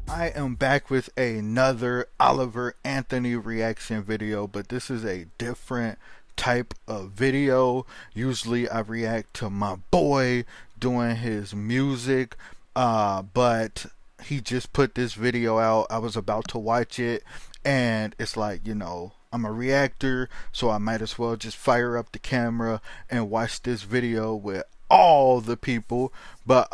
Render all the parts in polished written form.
I am back with another Oliver Anthony reaction video, but this is a different type of video. Usually I react to my boy doing his music, but he just put this video out. I was about to watch it, and it's like, I'm a reactor, so I might as well just fire up the camera and watch this video with all the people. But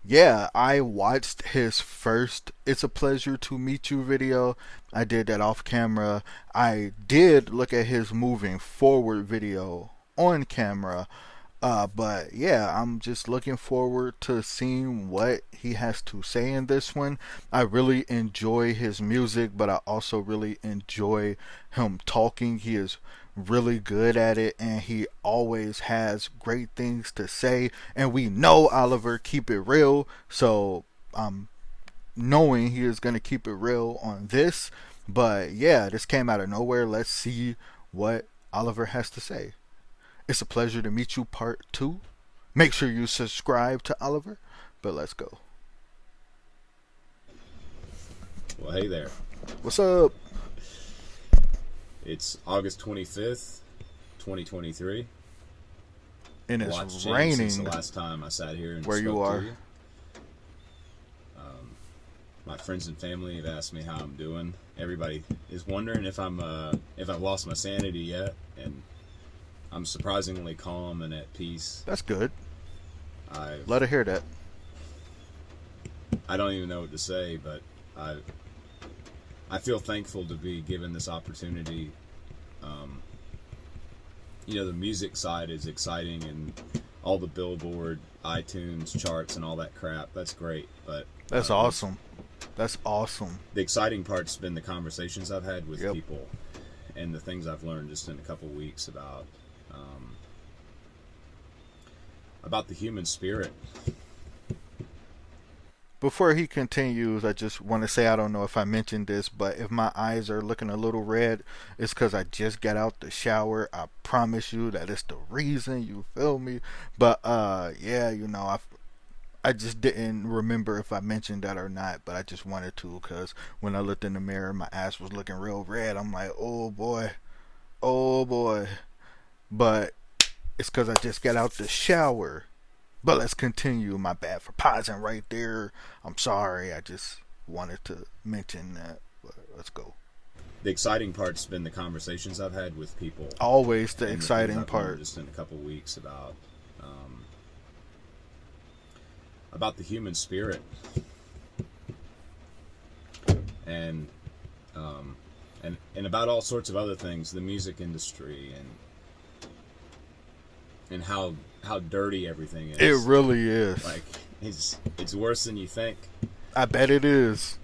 yeah, I watched his first It's a Pleasure to Meet You video. I did that off camera. I did look at his moving forward video on camera. But yeah, I'm just looking forward to seeing what he has to say in this one. I really enjoy his music, but I also really enjoy him talking. He is really good at it, and he always has great things to say. And we know Oliver keep it real, so knowing he is gonna keep it real on this. But yeah, this came out of nowhere. Let's see what Oliver has to say. It's a Pleasure to Meet You Part 2. Make sure you subscribe to Oliver, but let's go. Well, hey there. What's up? It's August 25th, 2023. And it's it's raining. Since the last time I sat here and where you are. you. My friends and family have asked me how I'm doing. Everybody is wondering if I've lost my sanity yet, and I'm surprisingly calm and at peace. That's good. Let her hear that. I don't even know what to say, but I feel thankful to be given this opportunity. The music side is exciting, and all the Billboard, iTunes charts, and all that crap. That's great, but that's awesome. That's awesome. The exciting part's been the conversations I've had with people, and the things I've learned just in a couple weeks about the human spirit. Before he continues, I just want to say, I don't know if I mentioned this, but if my eyes are looking a little red, it's because I just got out the shower. I promise you that it's the reason, you feel me? But yeah, I just didn't remember if I mentioned that or not, but I just wanted to, because when I looked in the mirror, my ass was looking real red. I'm like, oh boy, oh boy. But it's because I just got out the shower. But let's continue. My bad for pausing right there. I'm sorry. I just wanted to mention that. But let's go. The exciting part's been the conversations I've had with people. Always the exciting part. Just in a couple weeks about the human spirit, and about all sorts of other things, the music industry, and how dirty everything is. It really is. Like, it's worse than you think. I bet it is.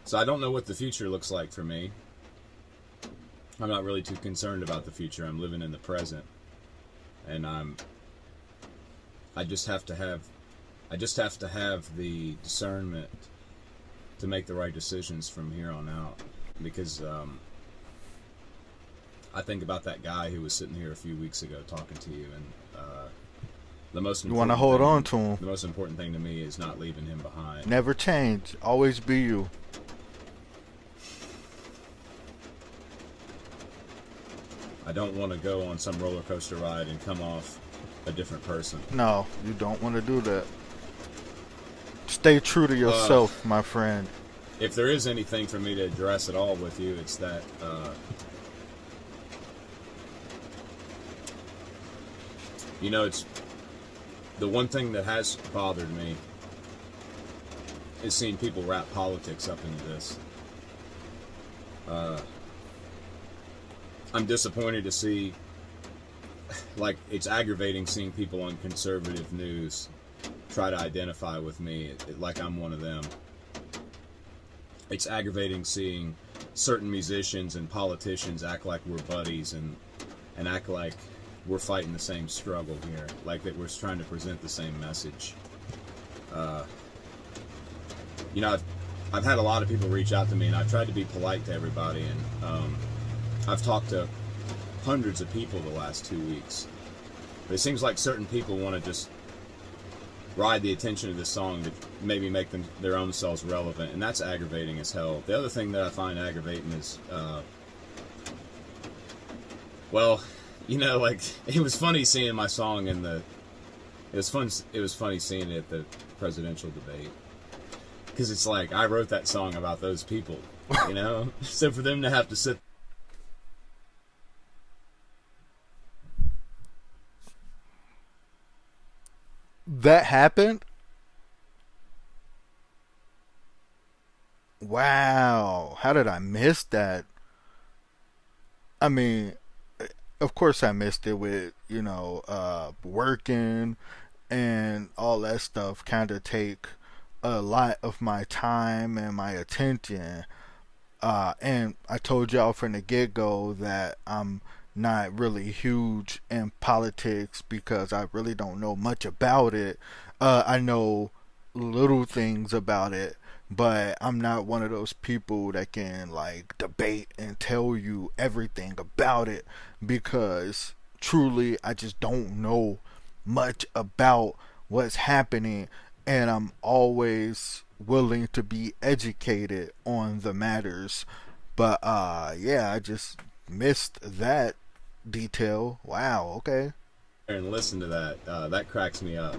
So I don't know what the future looks like for me. I'm not really too concerned about the future. I'm living in the present, and I just have to have the discernment to make the right decisions from here on out, because I think about that guy who was sitting here a few weeks ago talking to you, and the most important, you want to hold on to him. The most important thing to me is not leaving him behind. Never change. Always be you. I don't want to go on some roller coaster ride and come off a different person. No, you don't want to do that. Stay true to yourself, my friend. If there is anything for me to address at all with you, it's that it's the one thing that has bothered me is seeing people wrap politics up into this. I'm disappointed to see, like, it's aggravating seeing people on conservative news try to identify with me like I'm one of them. It's aggravating seeing certain musicians and politicians act like we're buddies and act like we're fighting the same struggle here, like that we're trying to present the same message. I've had a lot of people reach out to me, and I've tried to be polite to everybody, and I've talked to hundreds of people the last 2 weeks. But it seems like certain people want to just ride the attention of this song to maybe make them their own selves relevant, and that's aggravating as hell. The other thing that I find aggravating is, well, you know, like, it was funny seeing my song in the. It was funny seeing it at the presidential debate, because it's like I wrote that song about those people, you know. So for them to have to sit. That happened? Wow. How did I miss that? I mean, of course I missed it with, working and all that stuff kind of take a lot of my time and my attention. And I told y'all from the get go that I'm not really huge in politics because I really don't know much about it. I know little things about it, but I'm not one of those people that can like debate and tell you everything about it because truly I just don't know much about what's happening, and I'm always willing to be educated on the matters. But yeah, I just missed that detail. Wow, okay. And listen to that. That cracks me up.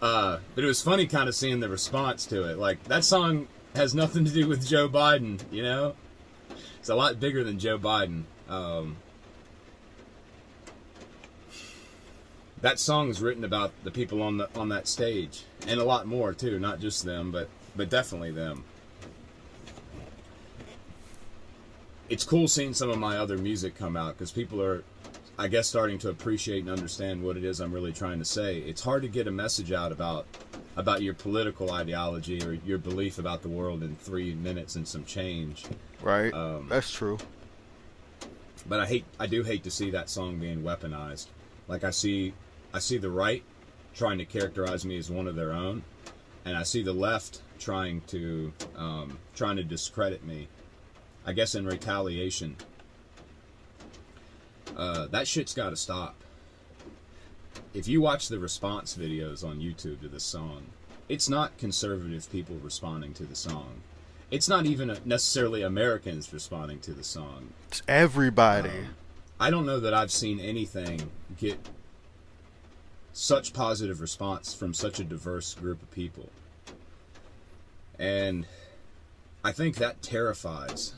But it was funny kind of seeing the response to it. Like, that song has nothing to do with Joe Biden, you know? It's a lot bigger than Joe Biden. That song is written about the people on that stage, and a lot more too, not just them, but definitely them. It's cool seeing some of my other music come out because people are, I guess, starting to appreciate and understand what it is I'm really trying to say. It's hard to get a message out about your political ideology or your belief about the world in 3 minutes and some change. Right. That's true. But I do hate to see that song being weaponized. Like, I see the right trying to characterize me as one of their own, and I see the left trying to discredit me, I guess in retaliation. That shit's got to stop. If you watch the response videos on YouTube to this song, it's not conservative people responding to the song. It's not even necessarily Americans responding to the song. It's everybody. I don't know that I've seen anything get such positive response from such a diverse group of people. And I think that terrifies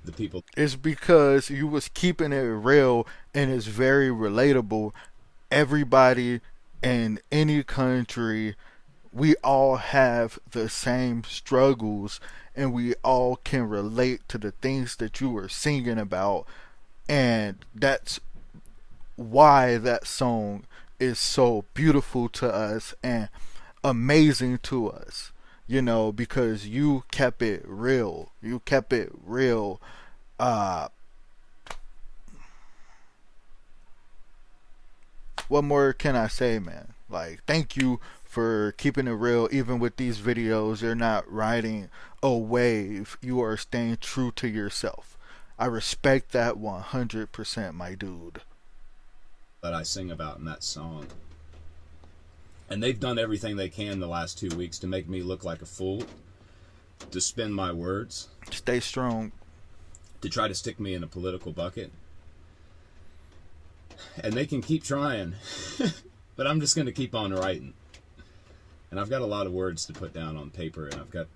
the people. It's because you was keeping it real and it's very relatable. Everybody in any country, we all have the same struggles and we all can relate to the things that you were singing about, and that's why that song is so beautiful to us and amazing to us, because you kept it real. What more can I say, man? Like, thank you for keeping it real. Even with these videos, you're not riding a wave. You are staying true to yourself. I respect that 100%, my dude. That I sing about in that song. And they've done everything they can the last 2 weeks to make me look like a fool, to spin my words. Stay strong. To try to stick me in a political bucket. And they can keep trying, but I'm just going to keep on writing. And I've got a lot of words to put down on paper, and I've got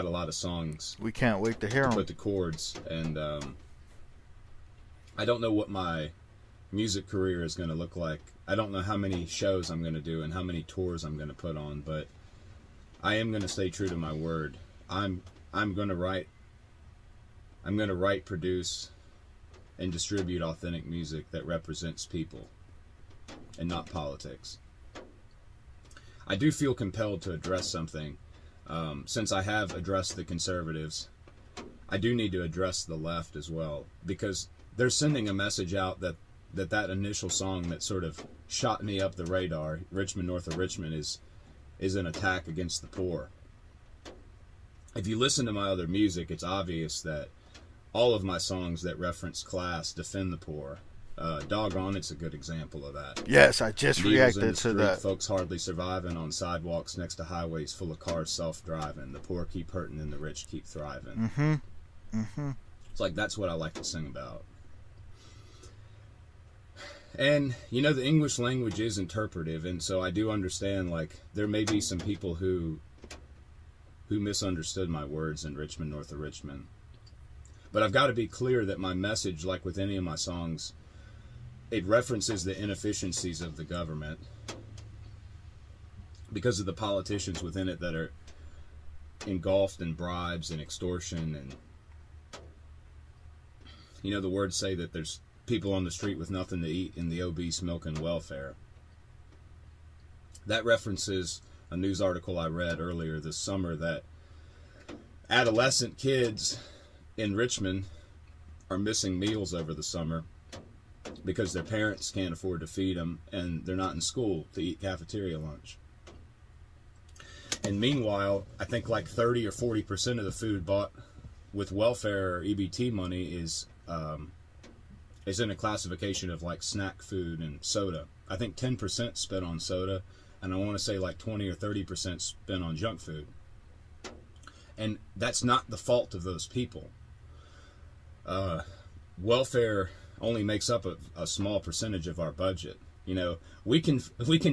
a lot of songs. We can't wait to hear them. Put the chords, and I don't know what my music career is going to look like. I don't know how many shows I'm going to do and how many tours I'm going to put on, but I am going to stay true to my word. I'm going to write. I'm going to write, produce, and distribute authentic music that represents people and not politics. I do feel compelled to address something. Since I have addressed the conservatives, I do need to address the left as well, because they're sending a message out that initial song that sort of shot me up the radar, Richmond North of Richmond, is an attack against the poor. If you listen to my other music, it's obvious that all of my songs that reference class defend the poor. Doggone, it's a good example of that. Yes, I just Needles in reacted the to street, that. folks hardly surviving on sidewalks next to highways full of cars self-driving. The poor keep hurting and the rich keep thriving. It's like, that's what I like to sing about. And, you know, the English language is interpretive, and so I do understand, like, there may be some people who misunderstood my words in Richmond, north of Richmond. But I've got to be clear that my message, like with any of my songs, it references the inefficiencies of the government because of the politicians within it that are engulfed in bribes and extortion. And, you know, the words say that there's people on the street with nothing to eat and the obese milking welfare. That references a news article I read earlier this summer that adolescent kids in Richmond are missing meals over the summer because their parents can't afford to feed them and they're not in school to eat cafeteria lunch. And meanwhile, I think like 30 or 40% of the food bought with welfare or EBT money is in a classification of like snack food and soda. I think 10% spent on soda, and I want to say like 20 or 30% spent on junk food. And that's not the fault of those people. Welfare only makes up a small percentage of our budget. You know, we can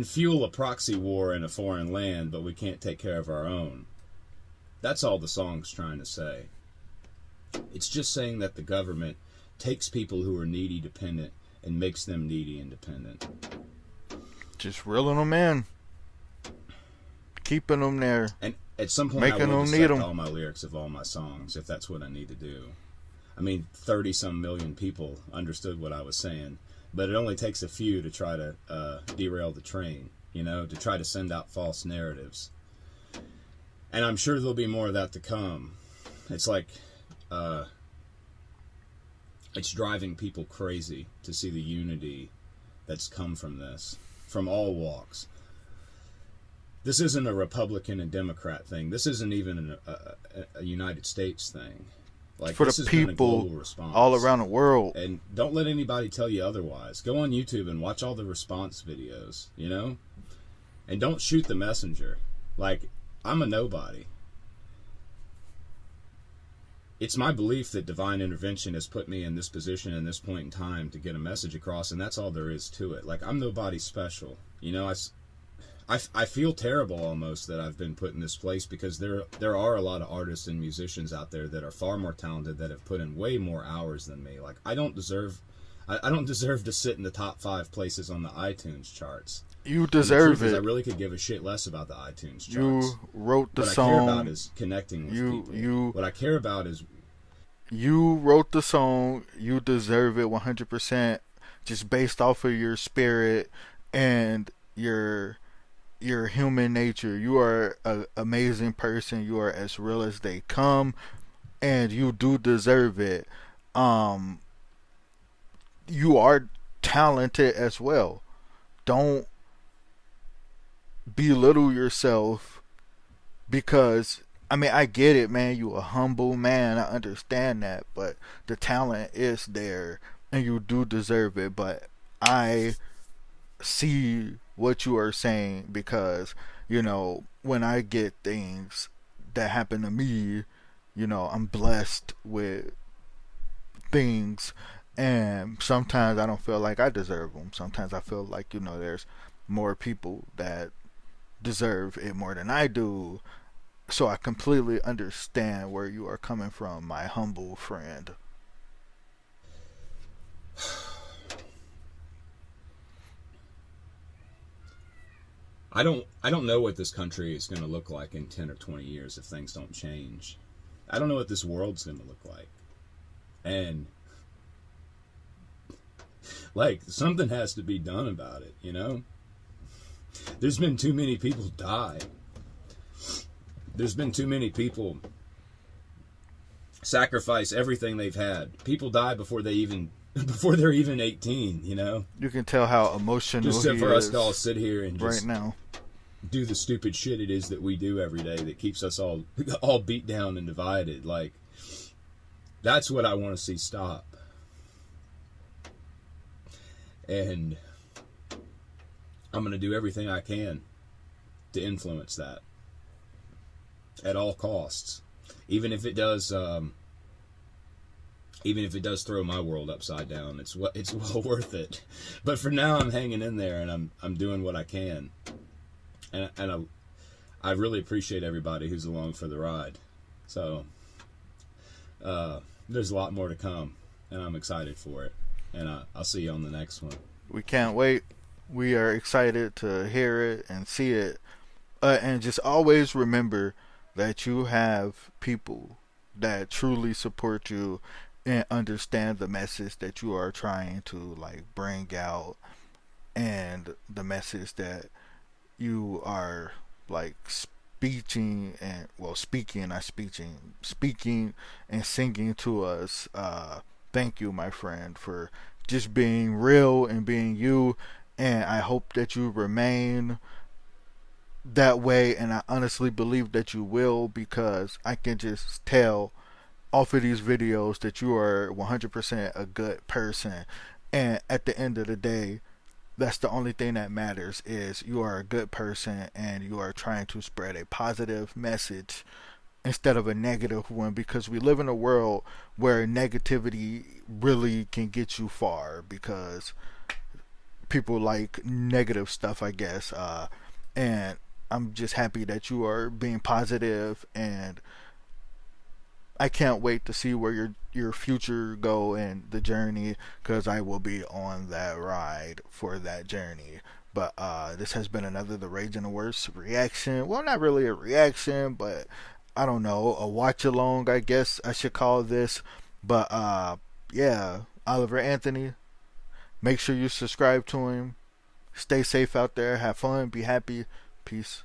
fuel a proxy war in a foreign land, but we can't take care of our own. That's all the song's trying to say. It's just saying that the government takes people who are needy dependent and makes them needy independent. Just reeling them in, keeping them there, and at some point making I will them need dissect them. all my lyrics of all my songs if that's what I need to do. I mean, 30-some million people understood what I was saying, but it only takes a few to try to derail the train, you know, to try to send out false narratives. And I'm sure there'll be more of that to come. It's like, it's driving people crazy to see the unity that's come from this, from all walks. This isn't a Republican and Democrat thing. This isn't even a United States thing. Like, For this the has been a people global response all around the world. And don't let anybody tell you otherwise. Go on YouTube and watch all the response videos, you know? And don't shoot the messenger. Like, I'm a nobody. It's my belief that divine intervention has put me in this position in this point in time to get a message across, and that's all there is to it. Like, I'm nobody special. You know, I feel terrible almost that I've been put in this place, because there are a lot of artists and musicians out there that are far more talented, that have put in way more hours than me. Like, I don't deserve to sit in the top 5 places on the iTunes charts. You deserve it. it. I really could give a shit less about the iTunes charts. You wrote the what song. What I care about is connecting with people. What I care about is... You wrote the song. You deserve it 100%, just based off of your spirit and your human nature. You are an amazing person. You are as real as they come, and you do deserve it. You are talented as well. Don't belittle yourself, because I mean, I get it, man. You a humble man. I understand that, but the talent is there, and you do deserve it. But I see what you are saying, because, you know, when I get things that happen to me, you know, I'm blessed with things, and sometimes I don't feel like I deserve them. Sometimes I feel like, you know, there's more people that deserve it more than I do. So I completely understand where you are coming from, my humble friend. I don't know what this country is going to look like in 10 or 20 years if things don't change. I don't know what this world's going to look like. And, like, something has to be done about it, you know? There's been too many people die. There's been too many people sacrifice everything they've had. People die before they're even 18, you know? You can tell how emotional just he for is us to all sit here and just right now do the stupid shit it is that we do every day that keeps us all beat down and divided. Like, that's what I want to see stop. And I'm going to do everything I can to influence that at all costs, even if it does throw my world upside down. It's well worth it. But for now, I'm hanging in there, and I'm doing what I can, and I really appreciate everybody who's along for the ride. So there's a lot more to come, and I'm excited for it. And I'll see you on the next one. We can't wait. We are excited to hear it and see it. And just always remember that you have people that truly support you and understand the message that you are trying to like bring out, and the message that you are like speaking and speaking and singing to us. Thank you, my friend, for just being real and being you, and I hope that you remain that way, and I honestly believe that you will, because I can just tell off of these videos that you are 100% a good person. And at the end of the day, that's the only thing that matters, is you are a good person and you are trying to spread a positive message instead of a negative one, because we live in a world where negativity really can get you far, because people like negative stuff, I guess. And I'm just happy that you are being positive, and I can't wait to see where your future go and the journey, because I will be on that ride for that journey. But this has been another The Rage and the Worst reaction. Well, not really a reaction, but I don't know, a watch along, I guess I should call this. But yeah, Oliver Anthony, make sure you subscribe to him. Stay safe out there, have fun, be happy. Peace.